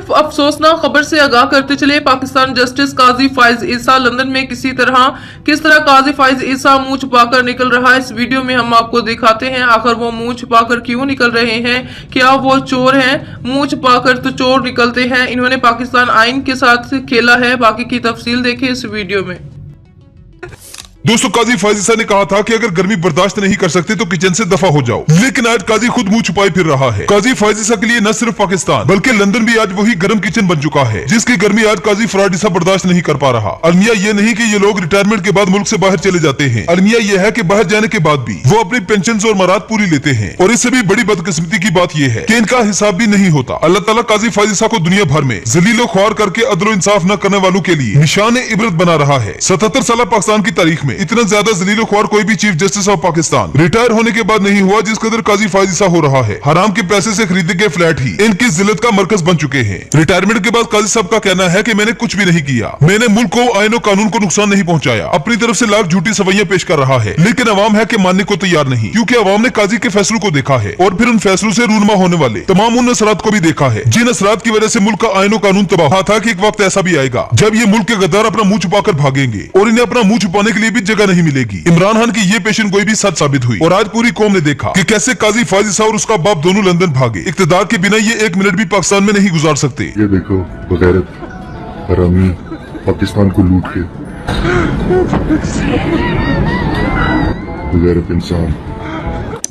अफसोसनाक खबर से आगाह करते चले। पाकिस्तान जस्टिस काजी फाइज ईसा लंदन में किस तरह काजी फाइज ईसा मुंह छुपाकर निकल रहा है। इस वीडियो में हम आपको दिखाते हैं आखिर वो मुंह छुपाकर क्यों निकल रहे हैं। क्या वो चोर हैं? मुंह छुपाकर तो चोर निकलते हैं। इन्होंने पाकिस्तान आइन के साथ खेला है। बाकी की तफसील देखिए इस वीडियो में। दोस्तों, काजी फाइज ईसा ने कहा था कि अगर गर्मी बर्दाश्त नहीं कर सकते तो किचन से दफा हो जाओ, लेकिन आज काजी खुद मुंह छुपाए फिर रहा है। काजी फाइज ईसा के लिए न सिर्फ पाकिस्तान बल्कि लंदन भी आज वही गर्म किचन बन चुका है जिसकी गर्मी आज काजी फराड ईसा बर्दाश्त नहीं कर पा रहा। अलमिया ये नहीं कि ये लोग रिटायरमेंट के बाद मुल्क से बाहर चले जाते हैं। अलमिया ये है कि बाहर जाने के बाद भी वो अपनी पेंशन और मराद पूरी लेते हैं। और इससे भी बड़ी बदकिस्मती की बात यह है कि इनका हिसाब भी नहीं होता। अल्लाह ताला काजी फाइज ईसा को दुनिया भर में जलीलो ख्वार करके अदलो इंसाफ न करने वालों के लिए निशान इबरत बना रहा है। 77 साल पाकिस्तान की तारीख में इतना ज्यादा जलीलो ख्वार कोई भी chief justice of Pakistan retire होने के बाद नहीं हुआ जिस कदर काजी फाइज ईसा हो रहा है। हराम के पैसे से खरीदे गए फ्लैट ही इनकी जिल्लत का मरकज बन चुके हैं। रिटायरमेंट के बाद काजी साहब का कहना है कि मैंने कुछ भी नहीं किया, मैंने मुल्क को आईन और कानून को नुकसान नहीं पहुंचाया, अपनी तरफ से लाख झूठी सवैयां पेश कर रहा है। लेकिन अवाम है कि मानने को तैयार नहीं, क्योंकि अवाम ने काजी के फैसलों को देखा है और फिर उन फैसलों से रूनमा होने वाले तमाम उन असरात को भी देखा है जिन असरात की वजह से मुल्क का आईन और कानून तबाह था। कि एक वक्त ऐसा भी आएगा जब ये मुल्क के गद्दार अपना मुंह छुपाकर भागेंगे और इन्हें अपना मुंह छुपाने के लिए भी जगह नहीं मिलेगी। इमरान खान की ये पेशन गोई भी सच साबित हुई और आज पूरी कौम ने देखा कि कैसे काजी फाइज ईसा और उसका बाप दोनों लंदन भागे। इक्तदार के बिना ये एक मिनट भी पाकिस्तान में नहीं गुजार सकते। ये देखो बगैरत हरामी पाकिस्तान को लूट के बगैरत इंसान।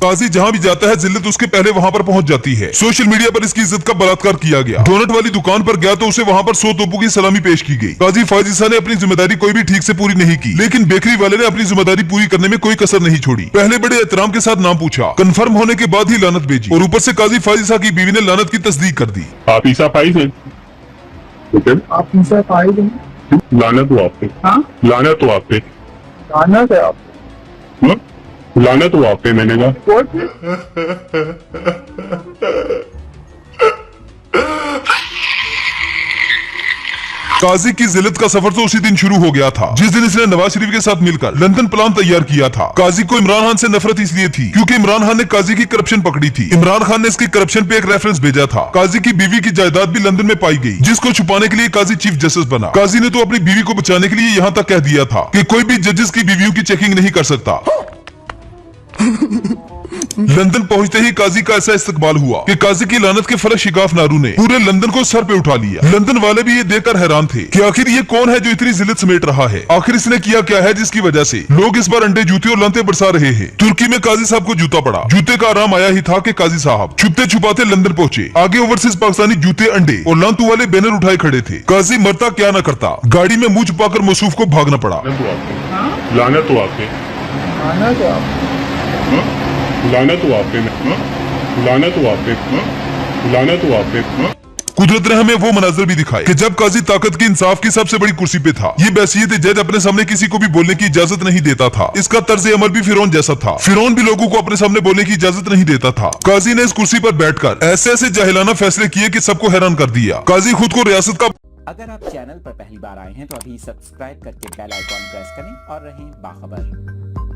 काजी जहां भी जाता है जिल्लत उसके पहले वहां पर पहुंच जाती है। सोशल मीडिया पर इसकी इज्जत का बलात्कार किया गया। डोनट वाली दुकान पर गया तो उसे वहां पर 100 तोपों की सलामी पेश की गई। काजी फाइज ईसा ने अपनी जिम्मेदारी कोई भी ठीक से पूरी नहीं की, लेकिन बेकरी वाले ने अपनी जिम्मेदारी पूरी करने में कोई कसर नहीं छोड़ी। पहले बड़े एहतराम के साथ नाम पूछा, कंफर्म होने के बाद ही लानत भेजी और ऊपर से काजी फाइज ईसा की बीवी ने लानत की तस्दीक कर दी। आप ईसा फाइज हैं? आप ईसा फाइज हैं? लानत हो आप पे। हाँ? लानत हो आप पे। लानत है आप? लानत हो आप पे, मैंने कहा। काजी की जिल्लत का सफर तो उसी दिन शुरू हो गया था जिस दिन इसने नवाज शरीफ के साथ मिलकर लंदन प्लान तैयार किया था। काजी को इमरान खान से नफरत इसलिए थी क्योंकि इमरान खान ने काजी की करप्शन पकड़ी थी। इमरान खान ने इसकी करप्शन पे एक रेफरेंस भेजा था। काजी की बीवी की जायदाद भी लंदन में पाई गई जिसको छुपाने के लिए काजी चीफ जस्टिस बना। काजी ने तो अपनी बीवी को बचाने के लिए यहाँ तक कह दिया था कि कोई भी जजेस की बीवियों की चेकिंग नहीं कर सकता। लंदन पहुंचते ही काजी का ऐसा इस्तकबाल हुआ कि काजी की लानत के फलक शिगाफ नारू ने पूरे लंदन को सर पे उठा लिया। लंदन वाले भी ये देखकर हैरान थे कि आखिर ये कौन है जो इतनी जिल्लत समेट रहा है। आखिर इसने किया क्या है जिसकी वजह से लोग इस बार अंडे जूते और लानतें बरसा रहे हैं। तुर्की में काजी साहब को जूता पड़ा। जूते का आराम आया ही था कि काजी साहब छुपते छुपाते लंदन पहुंचे। आगे ओवरसीज पाकिस्तानी जूते, अंडे और लानतू वाले बैनर उठाए खड़े थे। काजी मरता क्या न करता, गाड़ी में मुंह छुपाकर मौसूफ को भागना पड़ा। लानत हो आप पे। लानत है आप? लानत हो आप पे। लानत हो आप पे। लानत हो आप पे। कुदरत ने हमें वो मनाजर भी दिखाए कि जब काजी ताकत की इंसाफ की सबसे बड़ी कुर्सी पे था, ये बैसियत जज अपने सामने किसी को भी बोलने की इजाजत नहीं देता था। इसका तर्ज अमल भी फिरौन जैसा था। फिरौन भी लोगों को अपने सामने बोलने की इजाजत नहीं देता था। काजी ने इस कुर्सी पर बैठकर ऐसे ऐसे जाहिलाना फैसले किए कि सबको हैरान कर दिया। काजी खुद को रियासत का। अगर आप चैनल पर पहली बार आए हैं तो अभी सब्सक्राइब करके बेल आइकॉन प्रेस करें और रहें बाखबर।